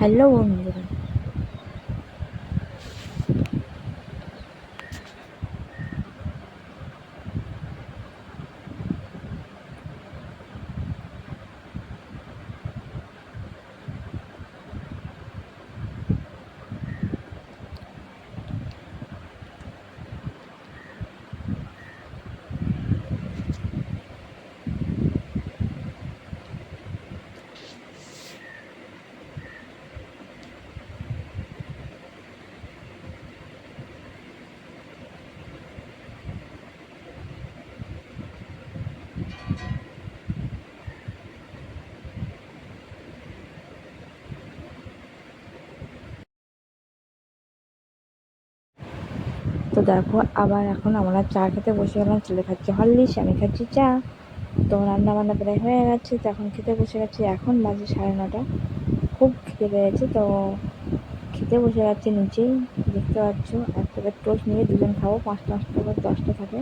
Hello বন্ধুরা, তো দেখো আবার এখন আমরা চা খেতে বসে গেলাম। ছেলে খাচ্ছে হরলিক্স, আমি খাচ্ছি চা। তো রান্না বান্না প্রায় হয়ে গেছে, তো এখন খেতে বসে গেছি। এখন বাজে 9:30। খুব খেতে পেয়েছে, তো খেতে বসে যাচ্ছে নিচেই। দেখতে পাচ্ছ এক প্লেট টোস্ট নিয়ে দুজন খাবো, 5টা করে 10টা থাকে।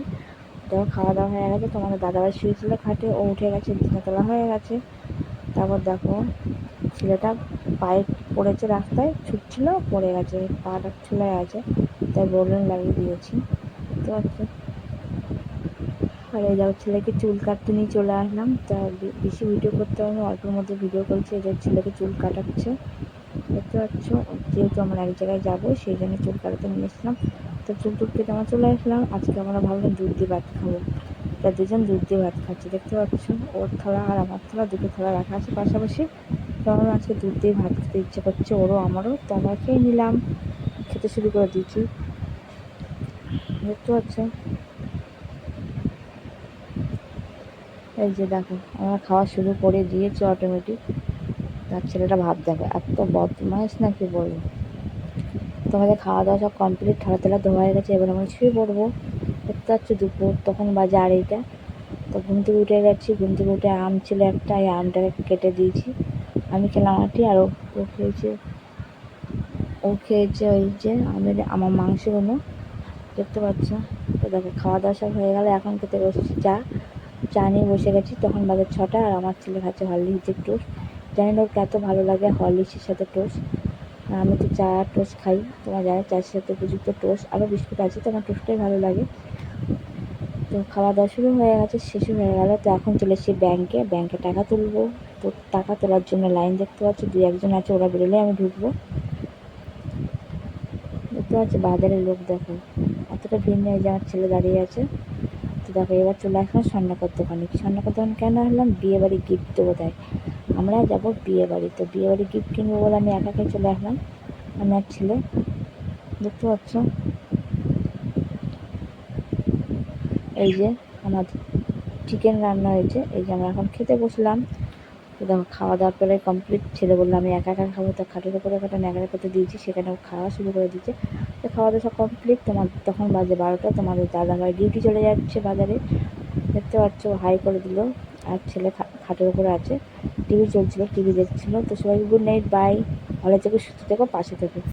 তো খাওয়া দাওয়া হয়ে গেছে। তোমাদের দাদাভাই শুয়েছিল খাটে, ও উঠে গেছে, বিছানা তোলা হয়ে গেছে। তারপর দেখো ছেলেটা পায়ে পড়েছে, রাস্তায় ছুটছিল, পড়ে গেছে, পাটা ছুলে গেছে, তাই বলুন লাগিয়ে দিয়েছি। বুঝতে পারছো। আর এই দেখো ছেলেকে চুল কাটতে নিয়ে চলে আসলাম। তা বেশি ভিডিও করতে হবে, অল্পের মধ্যে ভিডিও করছি। এই যে ছেলেকে চুল কাটাচ্ছে, দেখতে পাচ্ছ। যেহেতু আমরা এক জায়গায় যাবো, সেই জন্য চুল কাটাতে নিয়ে এসলাম। তো চুল টুল কেটে আমরা চলে আসলাম। আজকে আমরা ভাবলাম দুধ দিয়ে ভাত খাবো, তা দুজন দুধ দিয়ে ভাত খাচ্ছি। দেখতে পাচ্ছ ওর থালা আর আমার থালা, দুটো থালা রাখা আছে পাশাপাশি। তো আমার আজকে দুধ দিয়ে ভাত খেতে ইচ্ছে করছে, ওরও আমারও। তো আমরা খেয়ে নিলাম, খেতে শুরু করে দিয়েছি। দেখতে পাচ্ছ। এই যে দেখো আমরা খাওয়া শুরু করে দিয়েছি অটোমেটিক। তার ছেলেটা ভাব দেখো, এত বদমাইশ না কি বলবো। তোমাদের খাওয়া দাওয়া সব কমপ্লিট, থালা থালা ধোয়া হয়ে গেছে। এবার আমরা শুয়ে পড়বো। দেখতে পাচ্ছ দুপুর তখন বাজে 2:30। তো ঘুম থেকে উঠে গেছি, ঘুম থেকে উঠে আম ছিল একটা, এই আমটাকে কেটে দিয়েছি। আমি খেলাম আটি, আর ও খেয়েছে ওই যে আমার মাংসগুলো। দেখতে পাচ্ছ। তো দেখো খাওয়া দাওয়া সব হয়ে গেলে এখন খেতে বসেছি। চা নিয়ে বসে গেছি। তখন বাজে 6টা, আর আমার ছেলে খাচ্ছে হরলিক্সের টোস্ট। জানি না ওকে এত ভালো লাগে হরলিক্সের সাথে টোস্ট। আর আমি তো চা টোস্ট খাই, তোমার জানো চায়ের সাথে উপযুক্ত টোস্ট, আরও বিস্কুট আছে, তো আমার টোস্টটাই ভালো লাগে। তো খাওয়া দাওয়া শুরু হয়ে গেছে, শেষ হয়ে গেল। তো এখন চলে এসেছি ব্যাংকে টাকা তুলবো। তো টাকা তোলার জন্য লাইন দেখতে পাচ্ছি, 2-1জন আছে, ওরা বেরোলে আমি ঢুকবো। দেখতে পাচ্ছি বাজারের লোক, দেখো অতটা ভিড় নেই, যে আমার ছেলে দাঁড়িয়ে আছে। তো দেখো এবার চলে আসলাম স্বর্ণকার দোকানে। স্বর্ণকার দোকান কেন আসলাম? বিয়ে বাড়ি গিফট দেবো তাই। আমরা যাবো বিয়ে বাড়ি, তো বিয়ে বাড়ি গিফট কিনবো বলে আমি একাই চলে আসলাম, আমি আর ছেলে। দেখতে পাচ্ছ এই যে আমার চিকেন রান্না হয়েছে, এই যে আমরা এখন খেতে বসলাম। তো দেখো খাওয়া দাওয়া করে কমপ্লিট। ছেলে বললো আমি একা খাবো, তো খাটের উপরে একটা ন্যাকড়া পেতে দিয়েছি, সেখানে খাওয়া শুরু করে দিয়েছে। তো খাওয়া দাওয়া সব কমপ্লিট। তখন বাজে 12টা। তোমাদের দাদাভাই ডিউটি চলে যাচ্ছে বাজারে। দেখতে পাচ্ছ হাই করে দিল। আর ছেলে খাটের উপরে আছে, টিভি চলছিল, টিভি দেখছিল। তো সবাই গুড নাইট, বাই। ভালো থেকো, সুস্থ থেকো, পাশে থেকো।